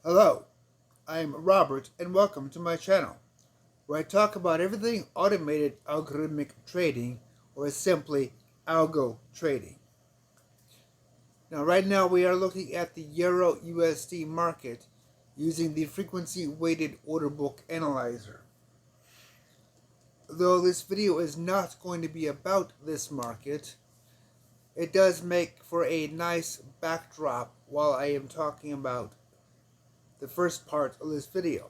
Hello, I'm Robert and welcome to my channel, where I talk about everything automated algorithmic trading, or simply algo trading. Now right now we are looking at the Euro USD market using the frequency weighted order book analyzer. Though this video is not going to be about this market, it does make for a nice backdrop while I am talking about the first part of this video.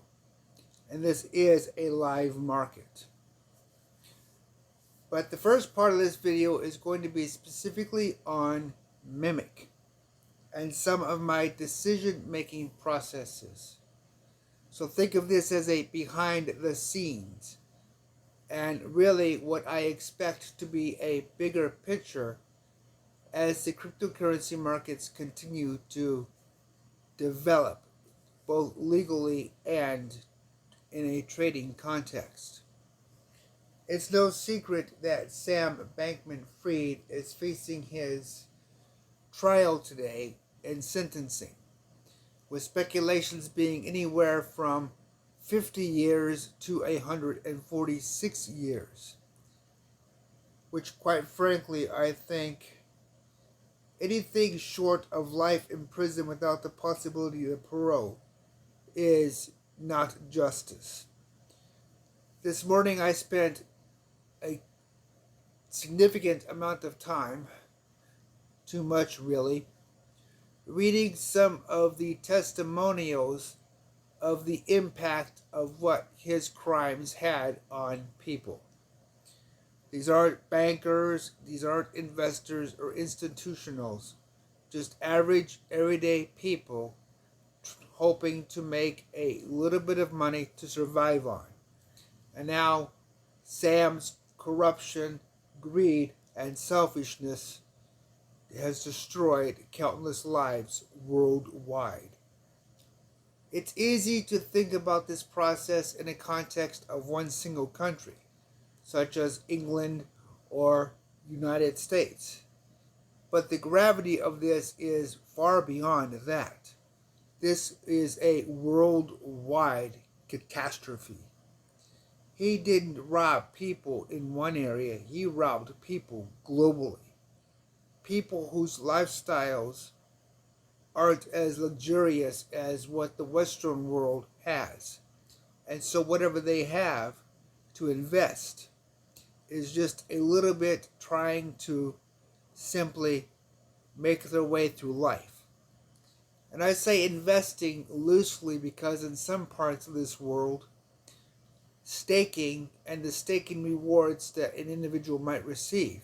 And this is a live market. But the first part of this video is going to be specifically on Mimic and some of my decision-making processes. So think of this as a behind the scenes, and really what I expect to be a bigger picture as the cryptocurrency markets continue to develop, both legally and in a trading context. It's no secret that Sam Bankman-Fried is facing his trial today in sentencing, with speculations being anywhere from 50 years to 146 years, which quite frankly I think anything short of life in prison without the possibility of parole is not justice. This morning I spent a significant amount of time, too much really, reading some of the testimonials of the impact of what his crimes had on people. These aren't bankers, these aren't investors or institutionals, just average, everyday people hoping to make a little bit of money to survive on. And now Sam's corruption, greed, and selfishness has destroyed countless lives worldwide. It's easy to think about this process in a context of one single country, such as England or United States. But the gravity of this is far beyond that. This is a worldwide catastrophe. He didn't rob people in one area, he robbed people globally. People whose lifestyles aren't as luxurious as what the Western world has. And so whatever they have to invest is just a little bit trying to simply make their way through life. And I say investing loosely because in some parts of this world, staking and the staking rewards that an individual might receive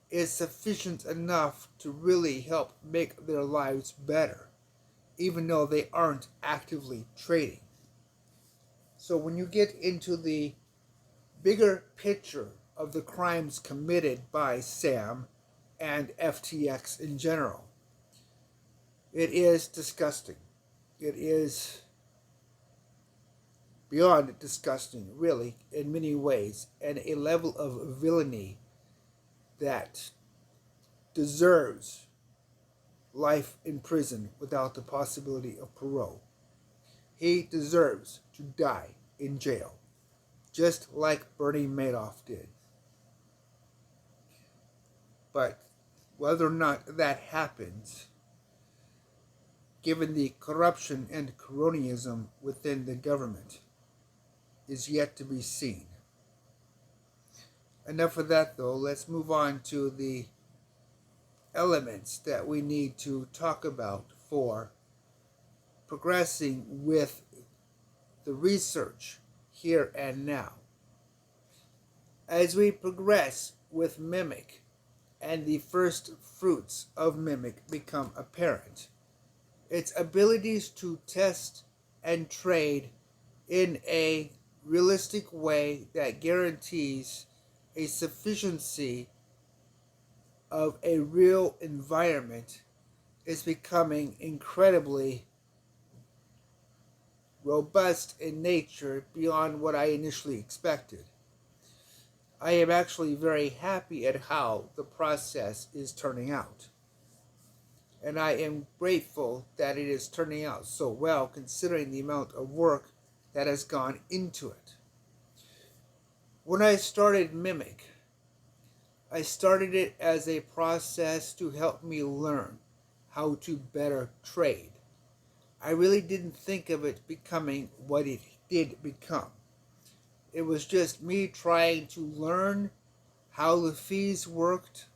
is sufficient enough to really help make their lives better, even though they aren't actively trading. So when you get into the bigger picture of the crimes committed by Sam and FTX in general, it is disgusting. It is beyond disgusting, really, in many ways, and a level of villainy that deserves life in prison without the possibility of parole. He deserves to die in jail, just like Bernie Madoff did. But whether or not that happens, given the corruption and cronyism within the government, is yet to be seen. Enough of that though, let's move on to the elements that we need to talk about for progressing with the research here and now. As we progress with Mimic and the first fruits of Mimic become apparent, its abilities to test and trade in a realistic way that guarantees a sufficiency of a real environment is becoming incredibly robust in nature beyond what I initially expected. I am actually very happy at how the process is turning out. and I am grateful that it is turning out so well considering the amount of work that has gone into it. When I started Mimic, I started it as a process to help me learn how to better trade. I really didn't think of it becoming what it did become. It was just me trying to learn how the fees worked,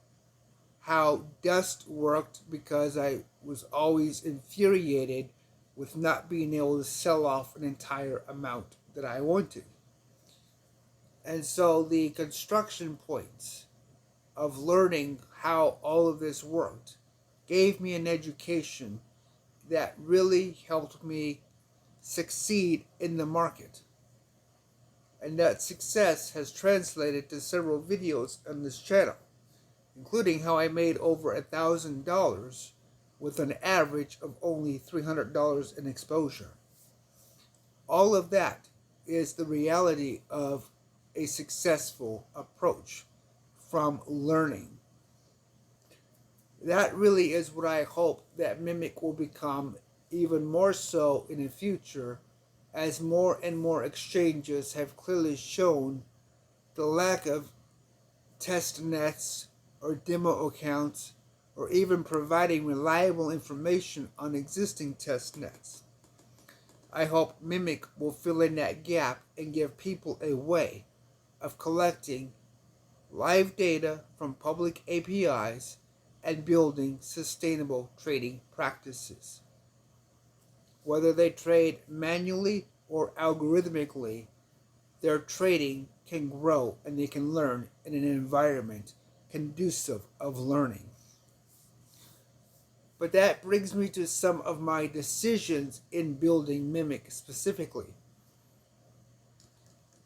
how dust worked, because I was always infuriated with not being able to sell off an entire amount that I wanted. And so the construction points of learning how all of this worked gave me an education that really helped me succeed in the market. And that success has translated to several videos on this channel, including how I made over $1,000 with an average of only $300 in exposure. All of that is the reality of a successful approach from learning. That really is what I hope that Mimic will become, even more so in the future, as more and more exchanges have clearly shown the lack of test nets or demo accounts, or even providing reliable information on existing test nets. I hope Mimic will fill in that gap and give people a way of collecting live data from public APIs and building sustainable trading practices. Whether they trade manually or algorithmically, their trading can grow and they can learn in an environment conducive of learning. But that brings me to some of my decisions in building Mimic specifically.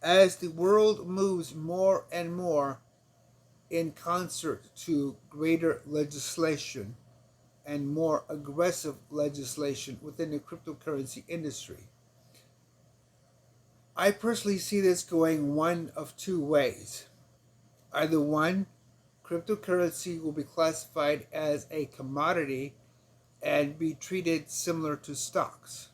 As the world moves more and more in concert to greater legislation and more aggressive legislation within the cryptocurrency industry, I personally see this going one of two ways. Either one, cryptocurrency will be classified as a commodity and be treated similar to stocks.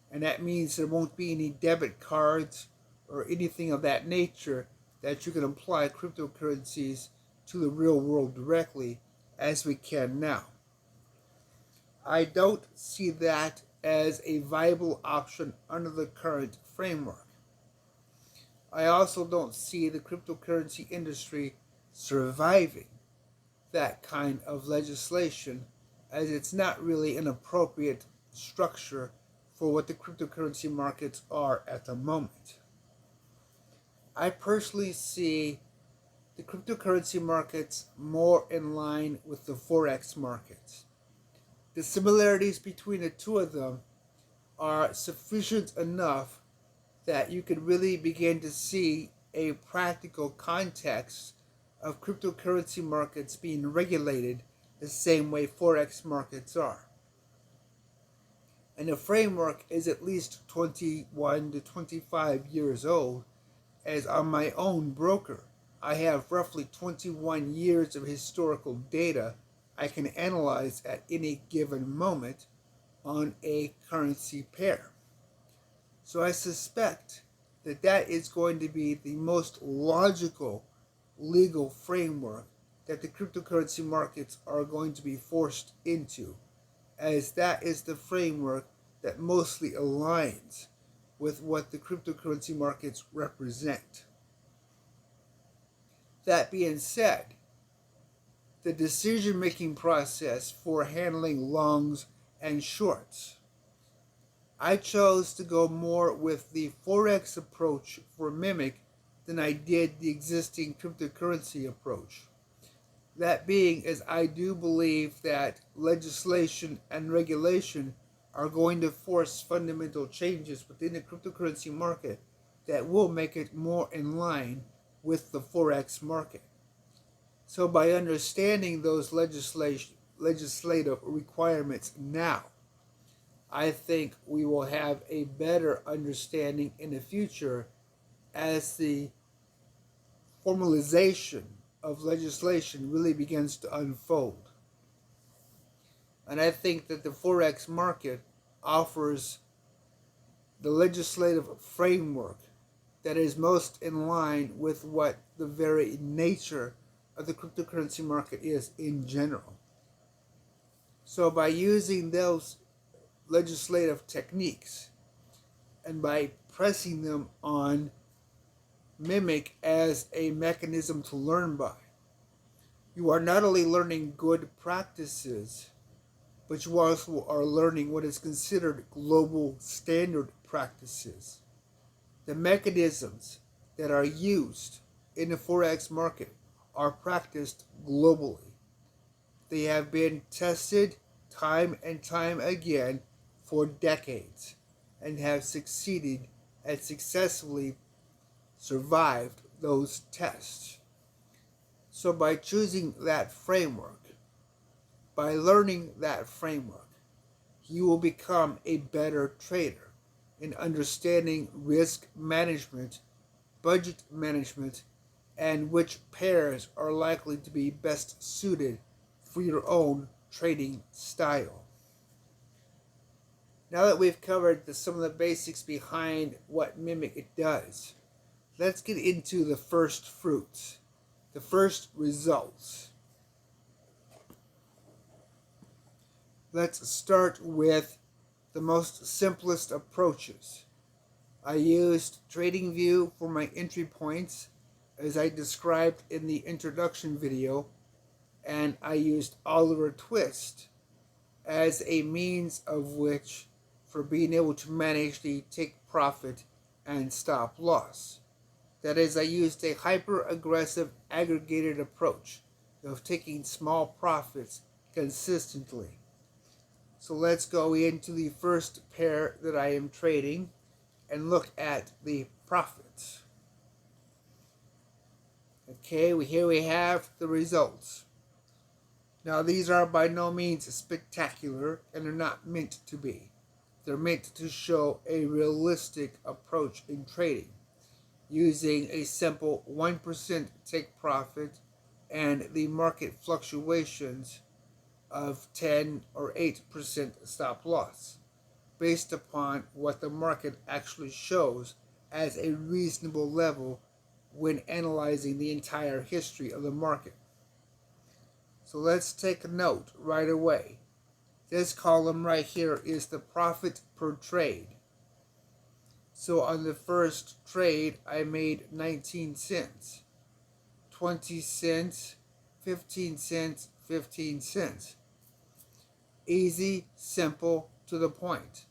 And that means there won't be any debit cards or anything of that nature that you can apply cryptocurrencies to the real world directly as we can now. I don't see that as a viable option under the current framework. I also don't see the cryptocurrency industry surviving that kind of legislation, as it's not really an appropriate structure for what the cryptocurrency markets are at the moment. I personally see the cryptocurrency markets more in line with the Forex markets. The similarities between the two of them are sufficient enough that you could really begin to see a practical context of cryptocurrency markets being regulated the same way Forex markets are. And the framework is at least 21 to 25 years old, as on my own broker, I have roughly 21 years of historical data I can analyze at any given moment on a currency pair. So I suspect that that is going to be the most logical legal framework that the cryptocurrency markets are going to be forced into, as that is the framework that mostly aligns with what the cryptocurrency markets represent. That being said, the decision-making process for handling longs and shorts, I chose to go more with the Forex approach for Mimic than I did the existing cryptocurrency approach. That being, as I do believe that legislation and regulation are going to force fundamental changes within the cryptocurrency market that will make it more in line with the Forex market. So by understanding those legislative requirements now, I think we will have a better understanding in the future as the formalization of legislation really begins to unfold. And I think that the Forex market offers the legislative framework that is most in line with what the very nature of the cryptocurrency market is in general. So by using those legislative techniques and by pressing them on Mimic as a mechanism to learn by, you are not only learning good practices, but you also are learning what is considered global standard practices. The mechanisms that are used in the Forex market are practiced globally. They have been tested time and time again for decades and have succeeded and successfully survived those tests. So by choosing that framework, by learning that framework, you will become a better trader in understanding risk management, budget management, and which pairs are likely to be best suited for your own trading style. Now that we've covered some of the basics behind what Mimic it does, let's get into the first fruits, the first results. Let's start with the most simplest approaches. I used TradingView for my entry points, as I described in the introduction video, and I used Oliver Twist as a means of which for being able to manage the take profit and stop loss. That is, I used a hyper-aggressive aggregated approach of taking small profits consistently. So let's go into the first pair that I am trading and look at the profits. Okay, here we have the results. Now these are by no means spectacular and are not meant to be. They're meant to show a realistic approach in trading, using a simple 1% take profit and the market fluctuations of 10 or 8% stop loss, based upon what the market actually shows as a reasonable level when analyzing the entire history of the market. So let's take a note right away. This column right here is the profit per trade. So on the first trade, I made 19 cents, 20 cents, 15 cents, 15 cents. Easy, simple, to the point.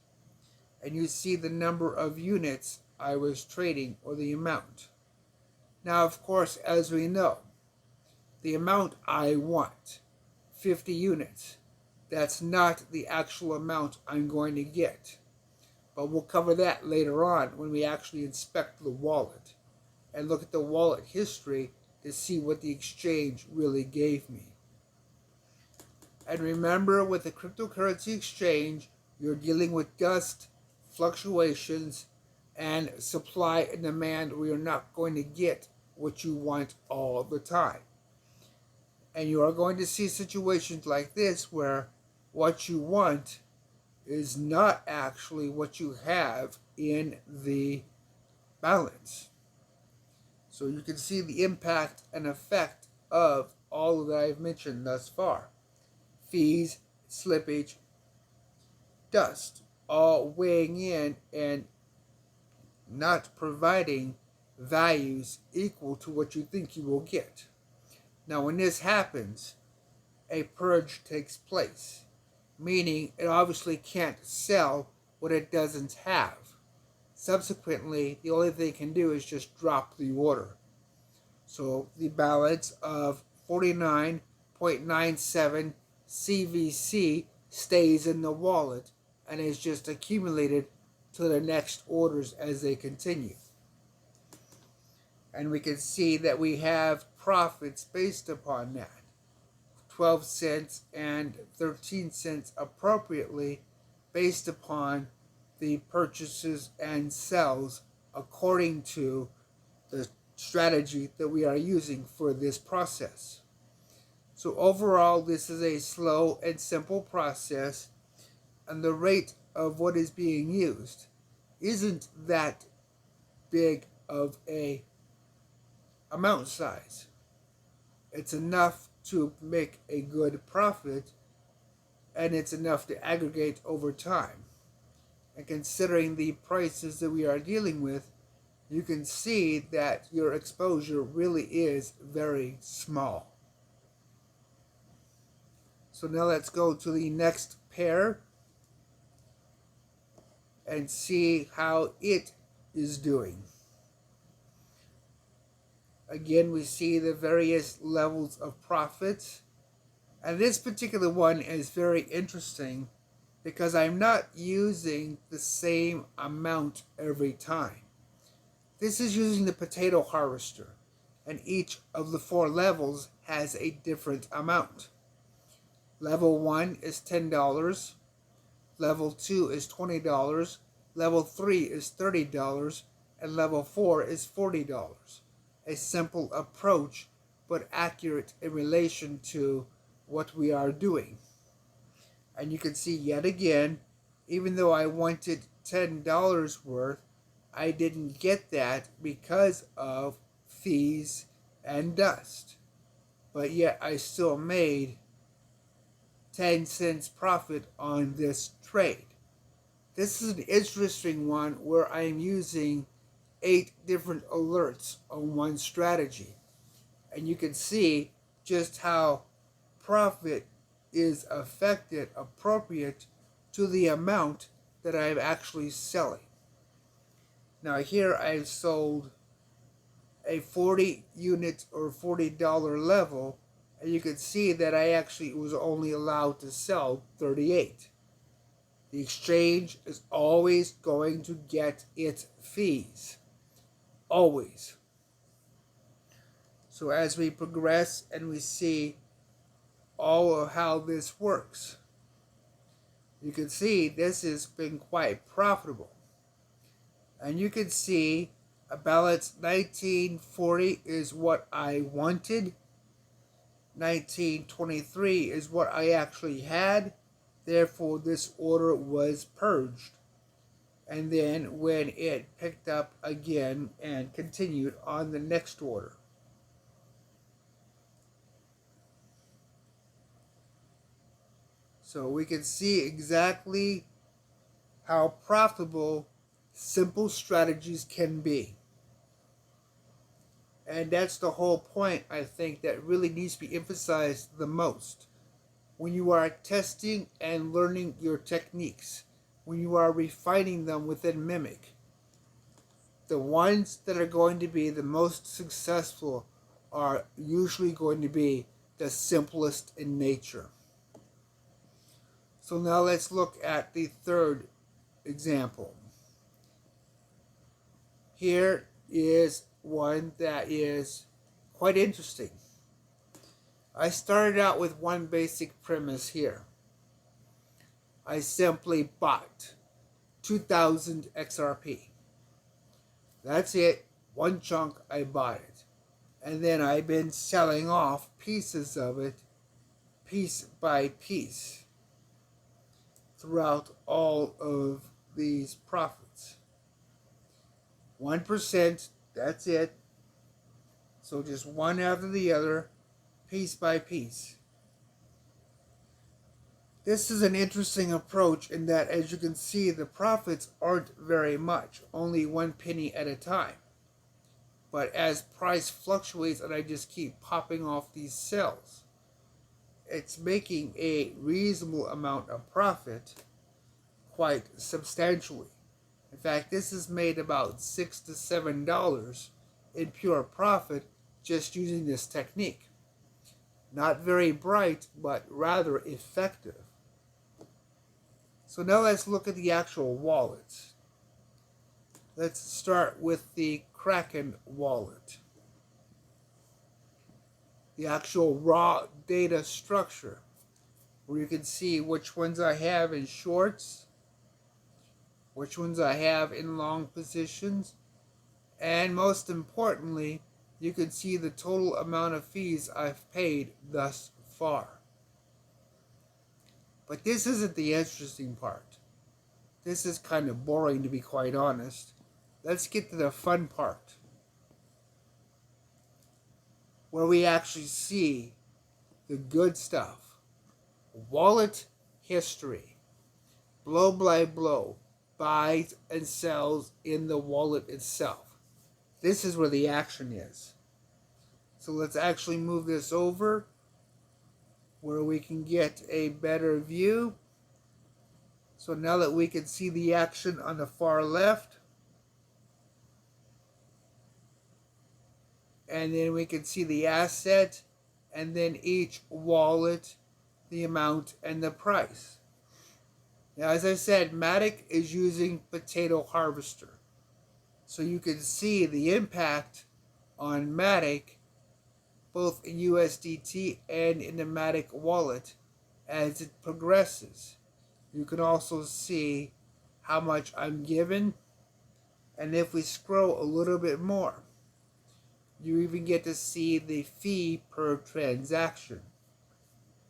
And you see the number of units I was trading, or the amount. Now, of course, as we know, the amount I want, 50 units, that's not the actual amount I'm going to get. But we'll cover that later on when we actually inspect the wallet and look at the wallet history to see what the exchange really gave me. And remember, with the cryptocurrency exchange, you're dealing with dust, fluctuations, and supply and demand where you're not going to get what you want all the time. And you are going to see situations like this where what you want is not actually what you have in the balance. So you can see the impact and effect of all that I've mentioned thus far. Fees, slippage, dust, all weighing in and not providing values equal to what you think you will get. Now, when this happens, a purge takes place, meaning it obviously can't sell what it doesn't have. Subsequently, the only thing it can do is just drop the order. So the balance of 49.97 CVC stays in the wallet and is just accumulated to the next orders as they continue. And we can see that we have profits based upon that. 12 cents and 13 cents appropriately based upon the purchases and sells according to the strategy that we are using for this process. So overall, this is a slow and simple process, and the rate of what is being used isn't that big of a amount size. It's enough to make a good profit, and it's enough to aggregate over time. And considering the prices that we are dealing with, you can see that your exposure really is very small. So now let's go to the next pair and see how it is doing. Again, we see the various levels of profits. And this particular one is very interesting because I'm not using the same amount every time. This is using the potato harvester, and each of the 4 levels has a different amount. Level 1 is $10, level 2 is $20, level 3 is $30, and level 4 is $40. A simple approach, but accurate in relation to what we are doing. And you can see yet again, even though I wanted $10 worth, I didn't get that because of fees and dust. But yet I still made 10 cents profit on this trade. This is an interesting one where I am using 8 different alerts on one strategy. And you can see just how profit is affected appropriate to the amount that I'm actually selling. Now here I've sold a 40 unit or $40 level, and you can see that I actually was only allowed to sell 38. The exchange is always going to get its fees. Always. So as we progress and we see all of how this works, you can see this has been quite profitable. And you can see a balance 1940 is what I wanted. 1923 is what I actually had. Therefore, this order was purged. And then when it picked up again and continued on the next order. So we can see exactly how profitable simple strategies can be. And that's the whole point, I think, that really needs to be emphasized the most. When you are testing and learning your techniques, when you are refining them within Mimic, the ones that are going to be the most successful are usually going to be the simplest in nature. So now let's look at the third example. Here is one that is quite interesting. I started out with one basic premise here. I simply bought 2,000 XRP. That's it. One chunk, I bought it. And then I've been selling off pieces of it, piece by piece, throughout all of these profits. 1%, that's it. So just one after the other, piece by piece. This is an interesting approach in that, as you can see, the profits aren't very much, only 1 penny at a time. But as price fluctuates and I just keep popping off these cells, it's making a reasonable amount of profit, quite substantially. In fact, this has made about $6 to $7 in pure profit just using this technique. Not very bright, but rather effective. So now let's look at the actual wallets. Let's start with the Kraken wallet. The actual raw data structure, where you can see which ones I have in shorts, which ones I have in long positions, and most importantly, you can see the total amount of fees I've paid thus far. But this isn't the interesting part. This is kind of boring, to be quite honest. Let's get to the fun part, where we actually see the good stuff. Wallet history. Blow by blow. Buys and sells in the wallet itself. This is where the action is. So let's actually move this over where we can get a better view. So now that we can see the action on the far left, and then we can see the asset, and then each wallet, the amount, and the price. Now, as I said, Matic is using Potato Harvester. So you can see the impact on Matic, both in USDT and in the Matic wallet, as it progresses. You can also see how much I'm given. And if we scroll a little bit more, you even get to see the fee per transaction.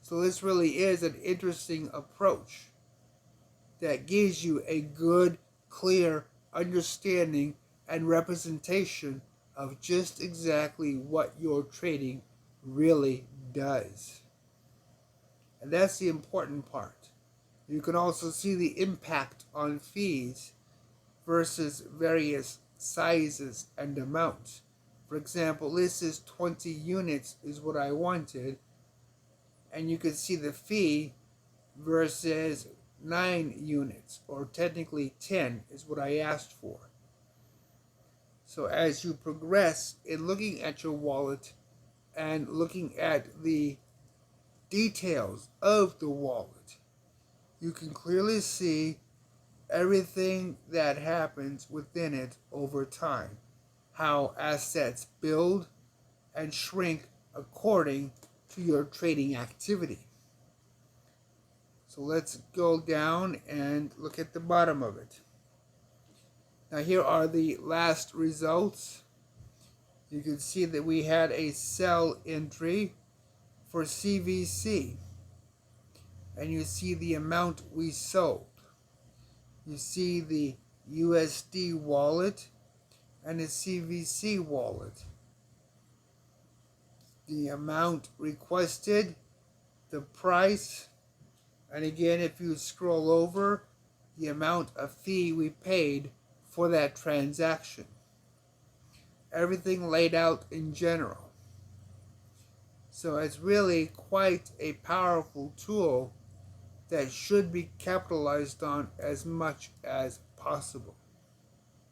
So this really is an interesting approach that gives you a good, clear understanding and representation of just exactly what your trading really does. And that's the important part. You can also see the impact on fees versus various sizes and amounts. For example, this is 20 units is what I wanted, and you can see the fee versus 9 units, or technically 10 is what I asked for. So as you progress in looking at your wallet and looking at the details of the wallet, you can clearly see everything that happens within it over time, how assets build and shrink according to your trading activity. So let's go down and look at the bottom of it. Now here are the last results. You can see that we had a sell entry for CVC, and you see the amount we sold. You see the USD wallet and the CVC wallet. The amount requested, the price, and again, if you scroll over, the amount of fee we paid for that transaction. Everything laid out in general. So it's really quite a powerful tool that should be capitalized on as much as possible.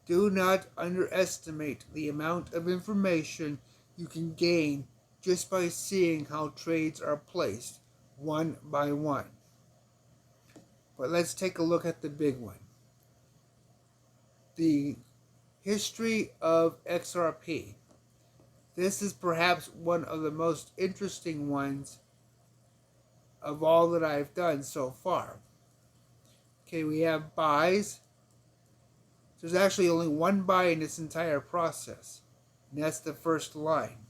Do not underestimate the amount of information you can gain just by seeing how trades are placed one by one. But let's take a look at the big one. The history of XRP. This is perhaps one of the most interesting ones of all that I've done so far. Okay, we have buys. There's actually only one buy in this entire process, and that's the first line.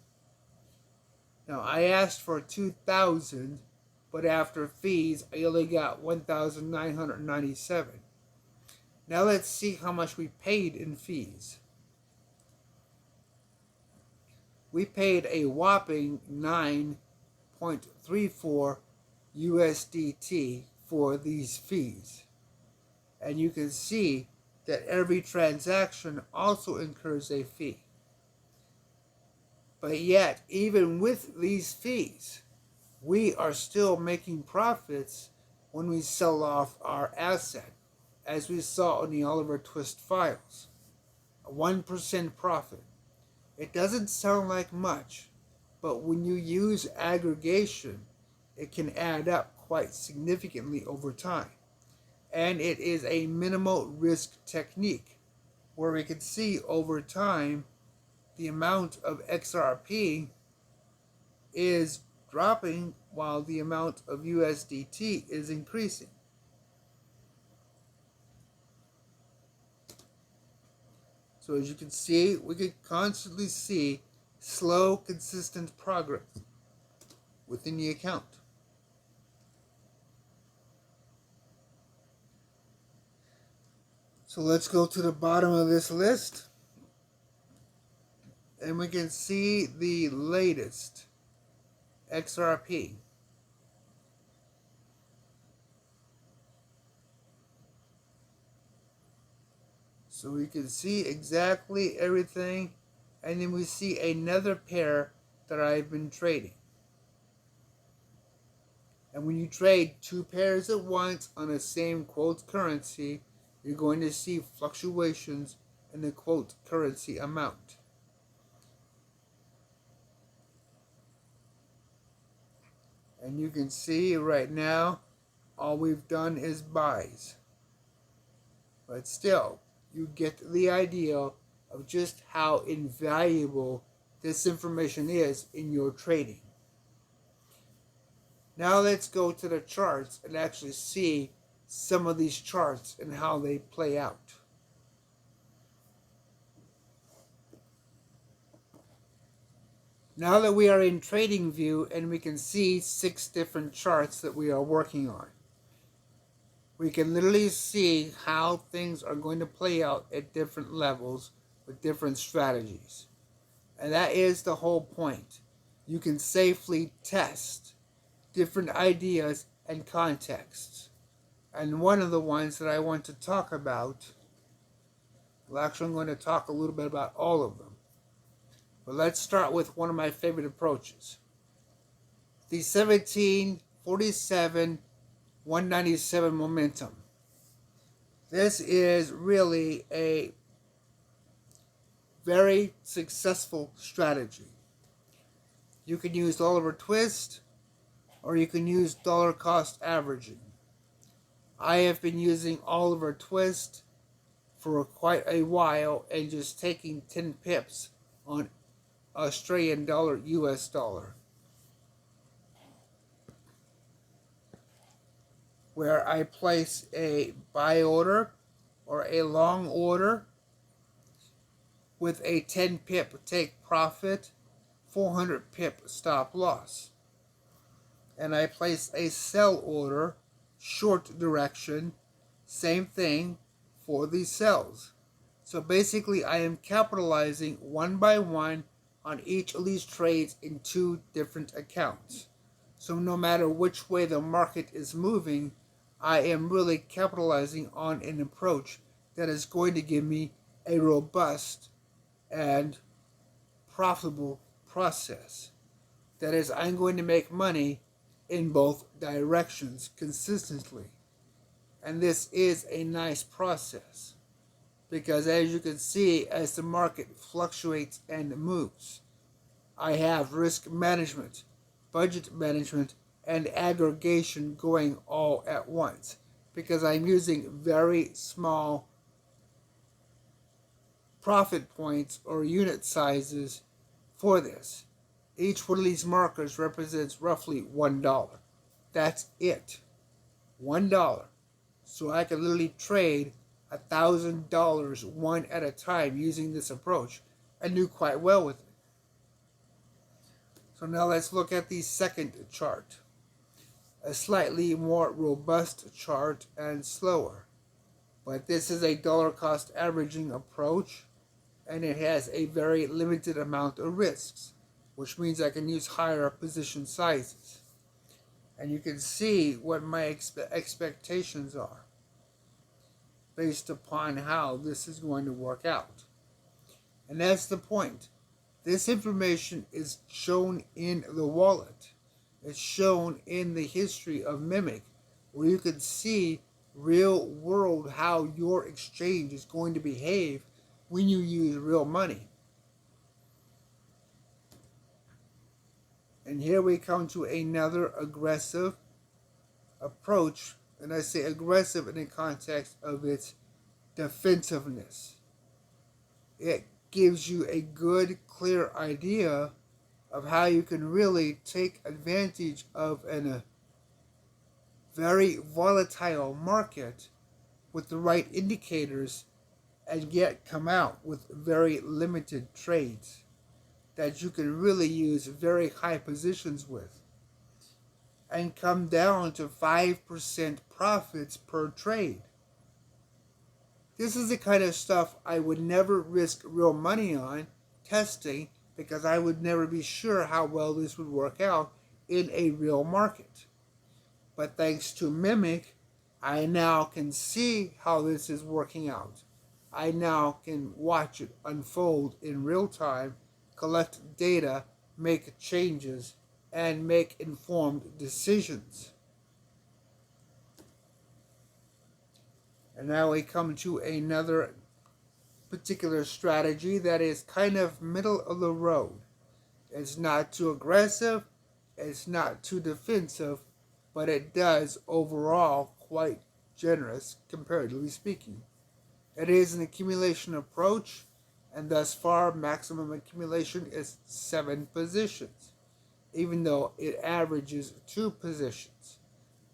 Now, I asked for 2,000, but after fees, I only got 1,997. Now let's see how much we paid in fees. We paid a whopping 9.34 USDT for these fees. And you can see that every transaction also incurs a fee. But yet, even with these fees, we are still making profits when we sell off our asset, as we saw in the Oliver Twist files. A 1% profit. It doesn't sound like much, but when you use aggregation, it can add up quite significantly over time. And it is a minimal risk technique, where we can see over time the amount of XRP is dropping while the amount of USDT is increasing. So as you can see, we can constantly see slow, consistent progress. within the account. So let's go to the bottom of this list, and we can see the latest XRP. So we can see exactly everything, and then we see another pair that I've been trading. And when you trade two pairs at once on the same quote currency, you're going to see fluctuations in the quote currency amount. And you can see right now, all we've done is buys. But still, you get the idea of just how invaluable this information is in your trading. Now let's go to the charts and actually see some of these charts and how they play out. Now that we are in trading view and we can see 6 different charts that we are working on, we can literally see how things are going to play out at different levels with different strategies. And that is the whole point. You can safely test different ideas and contexts. And one of the ones that I want to talk about, well, actually I'm going to talk a little bit about all of them. But let's start with one of my favorite approaches. The 1747 197 momentum. This is really a very successful strategy. You can use Oliver Twist, or you can use dollar cost averaging. I have been using Oliver Twist for quite a while and just taking 10 pips on Australian dollar, US dollar, where I place a buy order or a long order with a 10 pip take profit, 400 pip stop loss. And I place a sell order, short direction, same thing for the sells. So basically I am capitalizing one by one on each of these trades in 2 different accounts. So no matter which way the market is moving, I am really capitalizing on an approach that is going to give me a robust and profitable process. That is, I'm going to make money in both directions consistently. And this is a nice process because, as you can see, as the market fluctuates and moves, I have risk management, budget management, and aggregation going all at once because I'm using very small profit points or unit sizes for this. Each one of these markers represents roughly $1. That's it. $1. So I can literally trade $1,000 one at a time using this approach and do quite well with it. So now let's look at the second chart. A slightly more robust chart and slower. But this is a dollar cost averaging approach, and it has a very limited amount of risks, which means I can use higher position sizes. And you can see what my expectations are based upon how this is going to work out. And that's the point. This information is shown in the wallet. It's shown in the history of Mimic, where you can see real world how your exchange is going to behave when you use real money. And here we come to another aggressive approach, and I say aggressive in the context of its defensiveness. It gives you a good, clear idea of how you can really take advantage of a very volatile market with the right indicators and yet come out with very limited trades that you can really use very high positions with. and come down to 5% profits per trade. This is the kind of stuff I would never risk real money on testing, because I would never be sure how well this would work out in a real market. But thanks to Mimic, I now can see how this is working out. I now can watch it unfold in real time, collect data, make changes, and make informed decisions. And now we come to another particular strategy that is kind of middle of the road. It's not too aggressive, it's not too defensive, but it does overall quite generous, comparatively speaking. It is an accumulation approach, and thus far maximum accumulation is 7 positions, even though it averages 2 positions.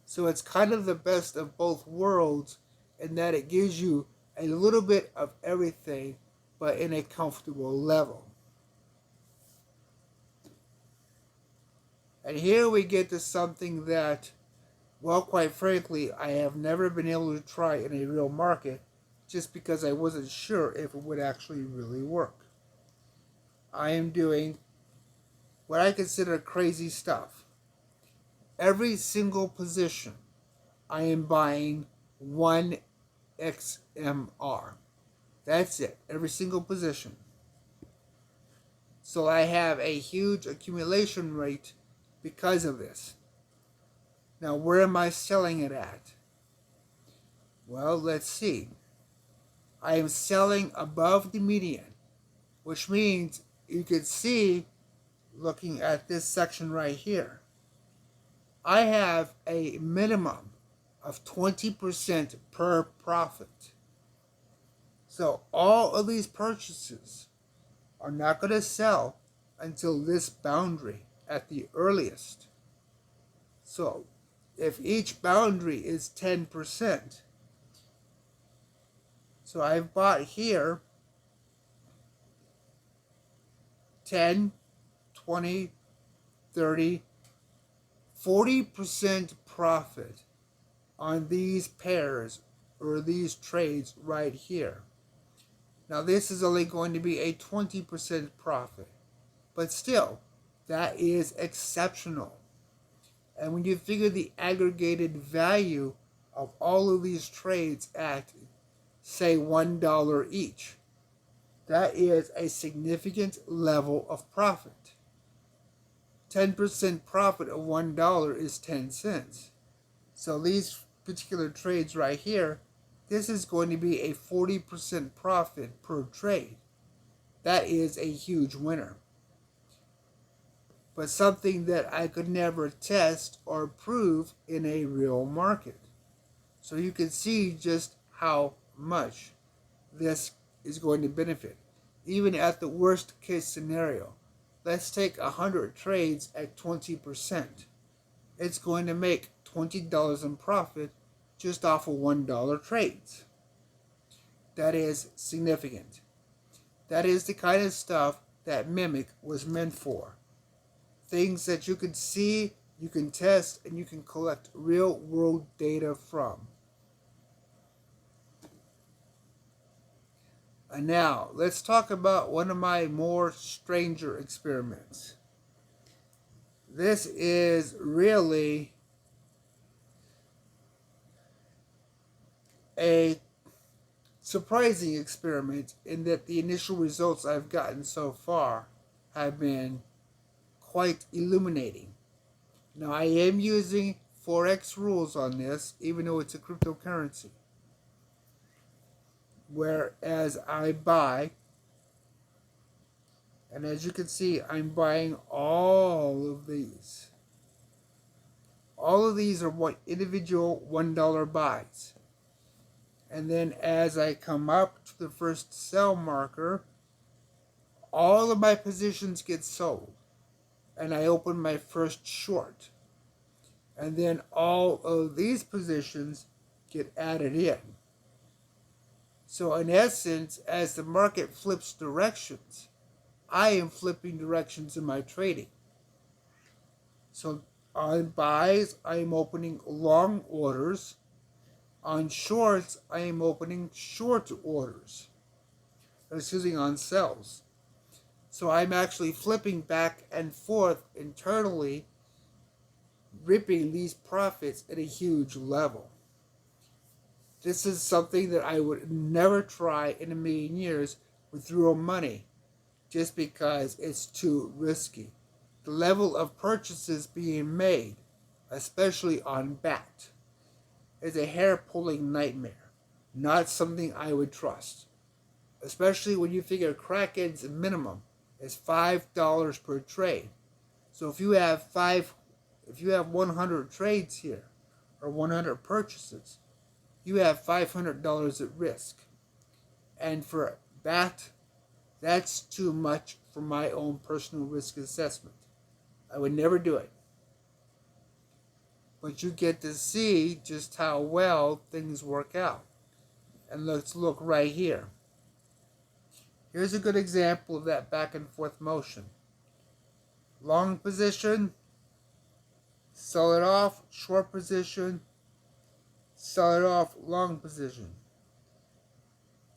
So it's kind of the best of both worlds in that it gives you a little bit of everything, but in a comfortable level. And here we get to something that, well, quite frankly, I have never been able to try in a real market, just because I wasn't sure if it would actually really work. I am doing what I consider crazy stuff. Every single position, I am buying 1 XMR. That's it, every single position. So I have a huge accumulation rate because of this. Now, where am I selling it at? Well, let's see. I am selling above the median, which means you can see, looking at this section right here, I have a minimum of 20% per profit. So all of these purchases are not going to sell until this boundary at the earliest. So if each boundary is 10%, so I've bought here 10, 20, 30, 40% profit on these pairs or these trades right here. Now this is only going to be a 20% profit, but still, that is exceptional. And when you figure the aggregated value of all of these trades at, say, $1 each, that is a significant level of profit. 10% profit of $1 is 10 cents. So these particular trades right here, this is going to be a 40% profit per trade. That is a huge winner. But something that I could never test or prove in a real market. So you can see just how much this is going to benefit. Even at the worst case scenario, let's take 100 trades at 20%. It's going to make $20 in profit just off of $1 trades. That is significant. That is the kind of stuff that Mimic was meant for. Things that you can see, you can test, and you can collect real world data from. And now, let's talk about one of my more stranger experiments. This is really a surprising experiment in that the initial results I've gotten so far have been quite illuminating. Now, I am using Forex rules on this, even though it's a cryptocurrency. Whereas I buy, and as you can see, I'm buying all of these. All of these are what individual $1 buys. And then as I come up to the first sell marker, all of my positions get sold. And I open my first short. And then all of these positions get added in. So in essence, as the market flips directions, I am flipping directions in my trading. So On buys, I am opening long orders. On shorts, I am opening short orders. Excuse me, on sells. So I'm actually flipping back and forth internally, ripping these profits at a huge level. This is something that I would never try in a million years with real money, just because it's too risky. The level of purchases being made, especially on BAT, is a hair-pulling nightmare, not something I would trust. Especially when you figure Kraken's minimum is $5 per trade. So if you have 100 trades here, or 100 purchases, you have $500 at risk. And for that, that's too much for my own personal risk assessment. I would never do it. But you get to see just how well things work out. And let's look right here. Here's a good example of that back and forth motion. Long position, sell it off, short position, sell it off, long position.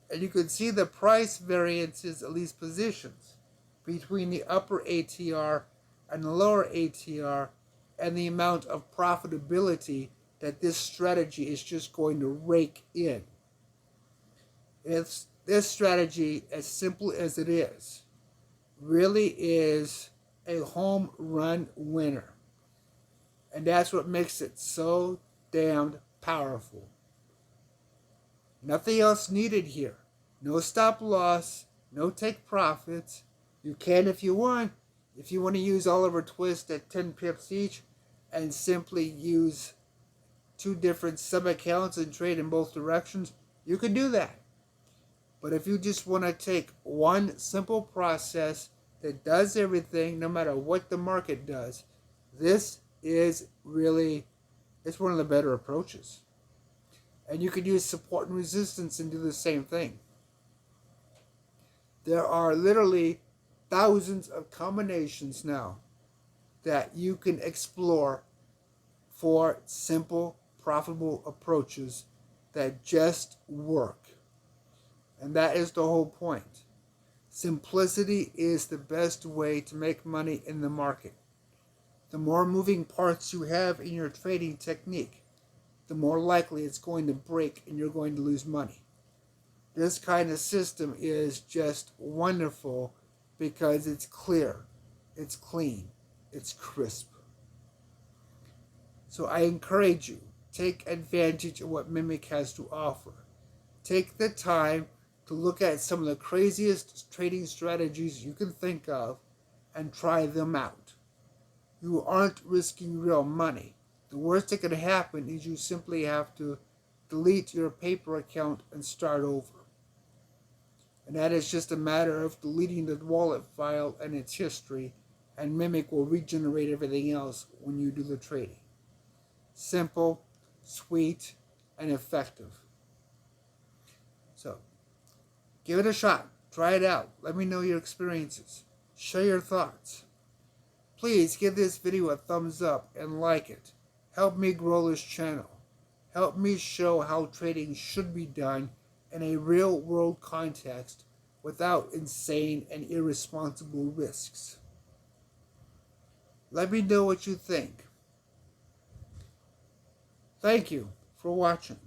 And you can see the price variances, at least positions, between the upper ATR and the lower ATR, and the amount of profitability that this strategy is just going to rake in. This strategy, as simple as it is, really is a home run winner. And that's what makes it so damned powerful. Nothing else needed here. No stop loss, no take profits. You can if you want. If you want to use Oliver Twist at 10 pips each and simply use two different sub-accounts and trade in both directions, you can do that. But if you just want to take one simple process that does everything, no matter what the market does, this is really, it's one of the better approaches. And you could use support and resistance and do the same thing. There are literally thousands of combinations now that you can explore for simple, profitable approaches that just work. And that is the whole point. Simplicity is the best way to make money in the market. The more moving parts you have in your trading technique, the more likely it's going to break and you're going to lose money. This kind of system is just wonderful because it's clear, it's clean, it's crisp. So I encourage you, take advantage of what Mimic has to offer. Take the time to look at some of the craziest trading strategies you can think of and try them out. You aren't risking real money. The worst that could happen is you simply have to delete your paper account and start over. And that is just a matter of deleting the wallet file and its history, and Mimic will regenerate everything else when you do the trading. Simple, sweet, and effective. So, give it a shot. Try it out. Let me know your experiences. Share your thoughts. Please give this video a thumbs up and like it. Help me grow this channel. Help me show how trading should be done in a real-world context without insane and irresponsible risks. Let me know what you think. Thank you for watching.